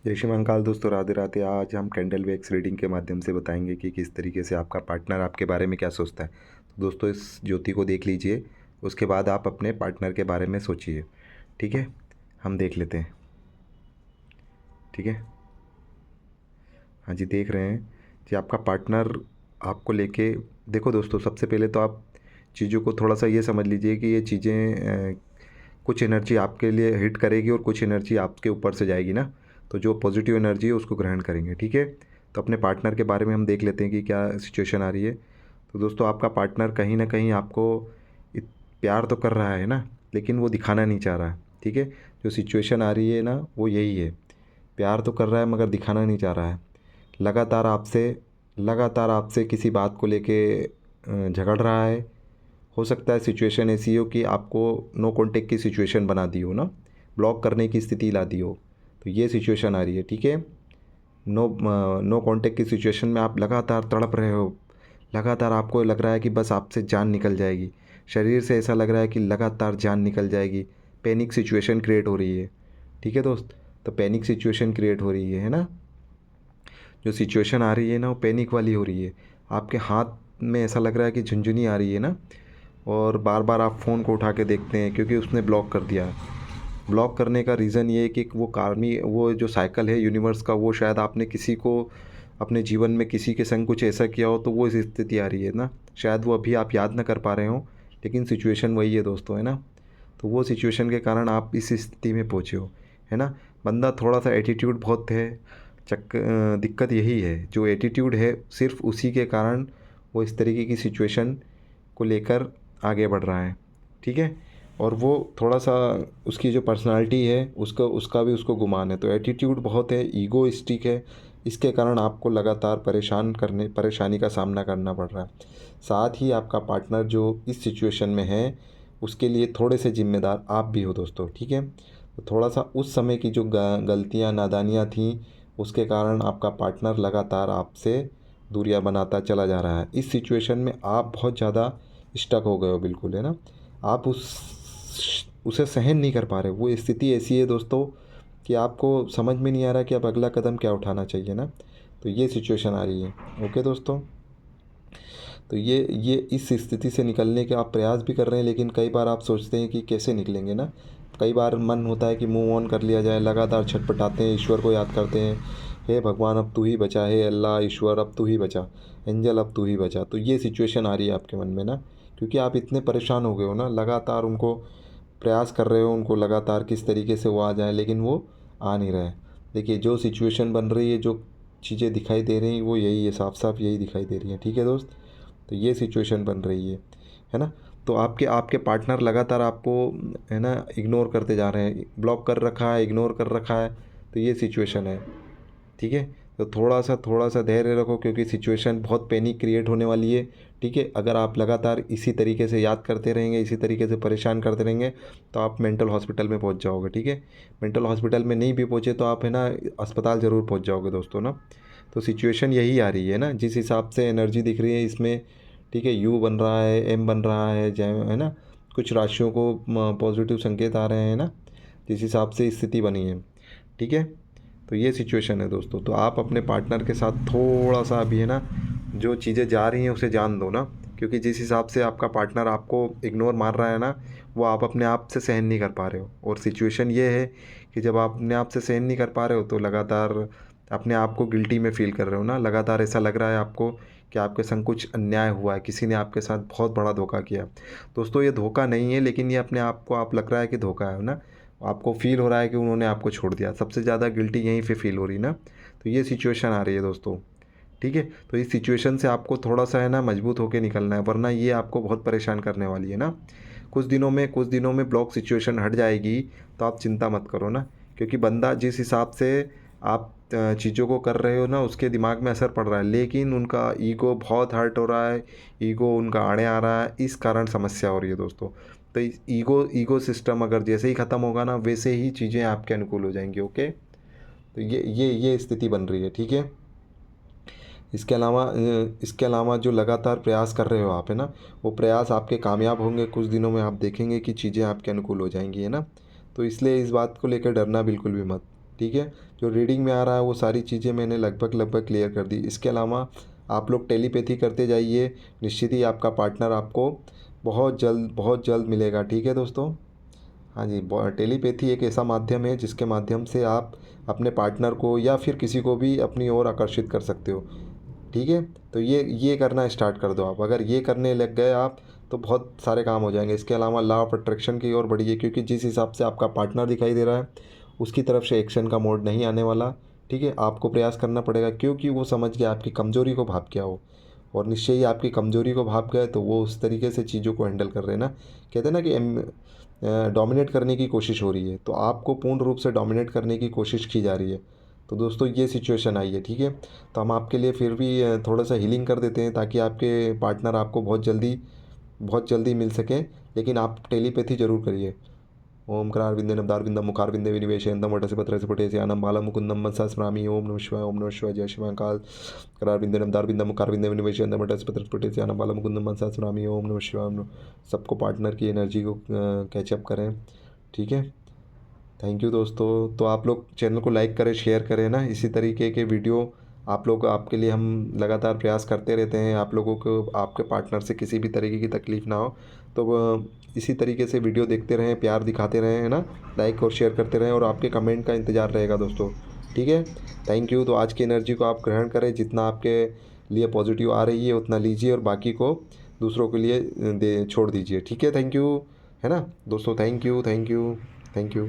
जय श्री महाकाल दोस्तों, राधे राधे। आज हम कैंडल वैक्स रीडिंग के माध्यम से बताएंगे कि किस तरीके से आपका पार्टनर आपके बारे में क्या सोचता है। तो दोस्तों, इस ज्योति को देख लीजिए, उसके बाद आप अपने पार्टनर के बारे में सोचिए। ठीक है, हम देख लेते हैं। ठीक है, हाँ जी, देख रहे हैं कि आपका पार्टनर आपको लेके। देखो दोस्तों, सबसे पहले तो आप चीज़ों को थोड़ा सा ये समझ लीजिए कि ये चीज़ें कुछ एनर्जी आपके लिए हिट करेगी और कुछ एनर्जी आपके ऊपर से जाएगी ना। तो जो पॉजिटिव एनर्जी है उसको ग्रहण करेंगे। ठीक है, तो अपने पार्टनर के बारे में हम देख लेते हैं कि क्या सिचुएशन आ रही है। तो दोस्तों, आपका पार्टनर कहीं ना कहीं आपको प्यार तो कर रहा है ना, लेकिन वो दिखाना नहीं चाह रहा है। ठीक है, जो सिचुएशन आ रही है ना वो यही है। प्यार तो कर रहा है मगर दिखाना नहीं चाह रहा है। लगातार आपसे किसी बात को लेके झगड़ रहा है। हो सकता है सिचुएशन ऐसी हो कि आपको नो कांटेक्ट की सिचुएशन बना दी हो ना, ब्लॉक करने की स्थिति ला दी हो। तो ये सिचुएशन आ रही है। ठीक है, नो कांटेक्ट की सिचुएशन में आप लगातार तड़प रहे हो। लगातार आपको लग रहा है कि बस आपसे जान निकल जाएगी। शरीर से ऐसा लग रहा है कि लगातार जान निकल जाएगी। पैनिक सिचुएशन क्रिएट हो रही है। ठीक है दोस्त, तो पैनिक सिचुएशन क्रिएट हो रही है ना। जो सिचुएशन आ रही है ना वो पैनिक वाली हो रही है। आपके हाथ में ऐसा लग रहा है कि झुंझुनी आ रही है ना, और बार बार आप फ़ोन को उठा के देखते हैं क्योंकि उसने ब्लॉक कर दिया है। ब्लॉक करने का रीज़न ये है कि वो जो साइकिल है यूनिवर्स का, वो शायद आपने किसी को अपने जीवन में किसी के संग कुछ ऐसा किया हो तो वो इस स्थिति आ रही है ना। शायद वो अभी आप याद ना कर पा रहे हो, लेकिन सिचुएशन वही है दोस्तों, है ना। तो वो सिचुएशन के कारण आप इस स्थिति में पहुँचे हो, है ना। बंदा थोड़ा सा एटीट्यूड बहुत है। दिक्कत यही है, जो एटीट्यूड है सिर्फ उसी के कारण वो इस तरीके की सिचुएशन को लेकर आगे बढ़ रहा है। ठीक है, और वो थोड़ा सा उसकी जो पर्सनालिटी है उसका भी उसको गुमान है। तो एटीट्यूड बहुत है, ईगोइस्टिक है। इसके कारण आपको लगातार परेशानी का सामना करना पड़ रहा है। साथ ही आपका पार्टनर जो इस सिचुएशन में है उसके लिए थोड़े से जिम्मेदार आप भी हो दोस्तों। ठीक है, तो थोड़ा सा उस समय की जो गलतियाँ नादानियाँ थीं उसके कारण आपका पार्टनर लगातार आपसे दूरियां बनाता चला जा रहा है। इस सिचुएशन में आप बहुत ज़्यादा स्टक हो गए हो, बिल्कुल, है ना। आप उसे सहन नहीं कर पा रहे। वो स्थिति ऐसी है दोस्तों कि आपको समझ में नहीं आ रहा कि अब अगला कदम क्या उठाना चाहिए ना। तो ये सिचुएशन आ रही है। ओके दोस्तों, तो ये इस स्थिति से निकलने के आप प्रयास भी कर रहे हैं, लेकिन कई बार आप सोचते हैं कि कैसे निकलेंगे ना। कई बार मन होता है कि मूव ऑन कर लिया जाए। लगातार छटपटाते हैं, ईश्वर को याद करते हैं, हे भगवान अब तू ही बचा, हे अल्लाह ईश्वर अब तू ही बचा, एंजल अब तू ही बचा। तो ये सिचुएशन आ रही है आपके मन में ना, क्योंकि आप इतने परेशान हो गए हो ना। लगातार उनको प्रयास कर रहे हो, उनको लगातार किस तरीके से वो आ जाए, लेकिन वो आ नहीं रहे। देखिए, जो सिचुएशन बन रही है, जो चीज़ें दिखाई दे रही हैं वो यही है, साफ साफ यही दिखाई दे रही है। ठीक है दोस्त, तो ये सिचुएशन बन रही है ना। तो आपके आपके पार्टनर लगातार आपको, है ना, इग्नोर करते जा रहे हैं। ब्लॉक कर रखा है, इग्नोर कर रखा है। तो ये सिचुएशन है। ठीक है, तो थोड़ा सा धैर्य रखो, क्योंकि सिचुएशन बहुत पैनिक क्रिएट होने वाली है। ठीक है, अगर आप लगातार इसी तरीके से याद करते रहेंगे, इसी तरीके से परेशान करते रहेंगे, तो आप मेंटल हॉस्पिटल में पहुंच जाओगे। ठीक है, मेंटल हॉस्पिटल में नहीं भी पहुंचे तो आप, है ना, अस्पताल ज़रूर पहुंच जाओगे दोस्तों ना। तो सिचुएशन यही आ रही है ना, जिस हिसाब से एनर्जी दिख रही है इसमें। ठीक है, यू बन रहा है, एम बन रहा है, जय, है ना। कुछ राशियों को पॉजिटिव संकेत आ रहे हैं ना, जिस हिसाब से स्थिति बनी है। ठीक है, तो ये सिचुएशन है दोस्तों। तो आप अपने पार्टनर के साथ थोड़ा सा अभी, है ना, जो चीज़ें जा रही हैं उसे जान दो ना, क्योंकि जिस हिसाब से आपका पार्टनर आपको इग्नोर मार रहा है ना, वो आप अपने आप से सहन नहीं कर पा रहे हो। और सिचुएशन ये है कि जब आप अपने आप से सहन नहीं कर पा रहे हो तो लगातार अपने आप को गिल्टी में फील कर रहे हो ना। लगातार ऐसा लग रहा है आपको कि आपके संग कुछ अन्याय हुआ है, किसी ने आपके साथ बहुत बड़ा धोखा किया। दोस्तों, ये धोखा नहीं है, लेकिन ये अपने आप को आप लग रहा है कि धोखा है ना। आपको फील हो रहा है कि उन्होंने आपको छोड़ दिया। सबसे ज़्यादा गिल्टी यहीं पे फील हो रही ना। तो ये सिचुएशन आ रही है दोस्तों। ठीक है, तो इस सिचुएशन से आपको थोड़ा सा, है ना, मजबूत होकर निकलना है, वरना ये आपको बहुत परेशान करने वाली है ना। कुछ दिनों में ब्लॉक सिचुएशन हट जाएगी। तो आप चिंता मत करो ना, क्योंकि बंदा जिस हिसाब से आप चीज़ों को कर रहे हो ना उसके दिमाग में असर पड़ रहा है, लेकिन उनका ईगो बहुत हर्ट हो रहा है। ईगो उनका आड़े आ रहा है, इस कारण समस्या हो रही है दोस्तों। तो इस ईगो सिस्टम अगर जैसे ही ख़त्म होगा ना, वैसे ही चीज़ें आपके अनुकूल हो जाएंगी। ओके, तो ये स्थिति बन रही है। ठीक है, इसके अलावा जो लगातार प्रयास कर रहे हो आप, है ना, वो प्रयास आपके कामयाब होंगे। कुछ दिनों में आप देखेंगे कि चीज़ें आपके अनुकूल हो जाएंगी, है ना। तो इसलिए इस बात को लेकर डरना बिल्कुल भी मत। ठीक है। जो रीडिंग में आ रहा है वो सारी चीज़ें मैंने लगभग क्लियर कर दी। इसके अलावा आप लोग टेलीपैथी करते जाइए, निश्चित ही आपका पार्टनर आपको बहुत जल्द मिलेगा। ठीक है दोस्तों। हाँ जी, टेलीपैथी एक ऐसा माध्यम है जिसके माध्यम से आप अपने पार्टनर को या फिर किसी को भी अपनी ओर आकर्षित कर सकते हो। ठीक है। तो ये करना स्टार्ट कर दो आप। अगर ये करने लग गए आप तो बहुत सारे काम हो जाएंगे। इसके अलावा लॉ ऑफ अट्रैक्शन की ओर बढ़िए, क्योंकि जिस हिसाब से आपका पार्टनर दिखाई दे रहा है उसकी तरफ से एक्शन का मोड नहीं आने वाला। ठीक है। आपको प्रयास करना पड़ेगा, क्योंकि वो समझ गया आपकी कमज़ोरी को भाप गया हो, और निश्चय ही आपकी कमज़ोरी को भाप गए तो वो उस तरीके से चीज़ों को हैंडल कर रहे हैं ना, कहते हैं ना कि डोमिनेट करने की कोशिश हो रही है, तो आपको पूर्ण रूप से डोमिनेट करने की कोशिश की जा रही है। तो दोस्तों ये सिचुएशन आई है। ठीक है। तो हम आपके लिए फिर भी थोड़ा सा हीलिंग कर देते हैं, ताकि आपके पार्टनर आपको बहुत जल्दी मिल सके। लेकिन आप टेलीपैथी जरूर करिए। ओम करारविंदे नवदारविंदम मुखारविंदे विनिवेशयन्तम वटस्य पत्रस्य पटेशयानं बालं मुकुन्दं मनसा स्मरामि। ओम नमः शिवाय, ओम नमः शिवाय। जय श्री महाकाल। करारविंदे नवदारविंदम मुखारविंदे विनिवेशयन्तम वटस्य पत्रस्य पटेशयानं बालं मुकुन्दं मनसा स्मरामि। ओम नमः शिवाय, सबको पार्टनर की एनर्जी को कैचअप करें। ठीक है। थैंक यू दोस्तों। तो आप लोग चैनल को लाइक करें, शेयर करें ना, इसी तरीके के वीडियो आप लोग, आपके लिए हम लगातार प्रयास करते रहते हैं। आप लोगों को आपके पार्टनर से किसी भी तरीके की तकलीफ़ ना हो, तो इसी तरीके से वीडियो देखते रहें, प्यार दिखाते रहें, है ना। लाइक और शेयर करते रहें, और आपके कमेंट का इंतज़ार रहेगा दोस्तों। ठीक है। Thank you. तो आज की एनर्जी को आप ग्रहण करें, जितना आपके लिए पॉजिटिव आ रही है उतना लीजिए, और बाकी को दूसरों के लिए छोड़ दीजिए। ठीक है। थैंक यू, है ना दोस्तों। Thank you.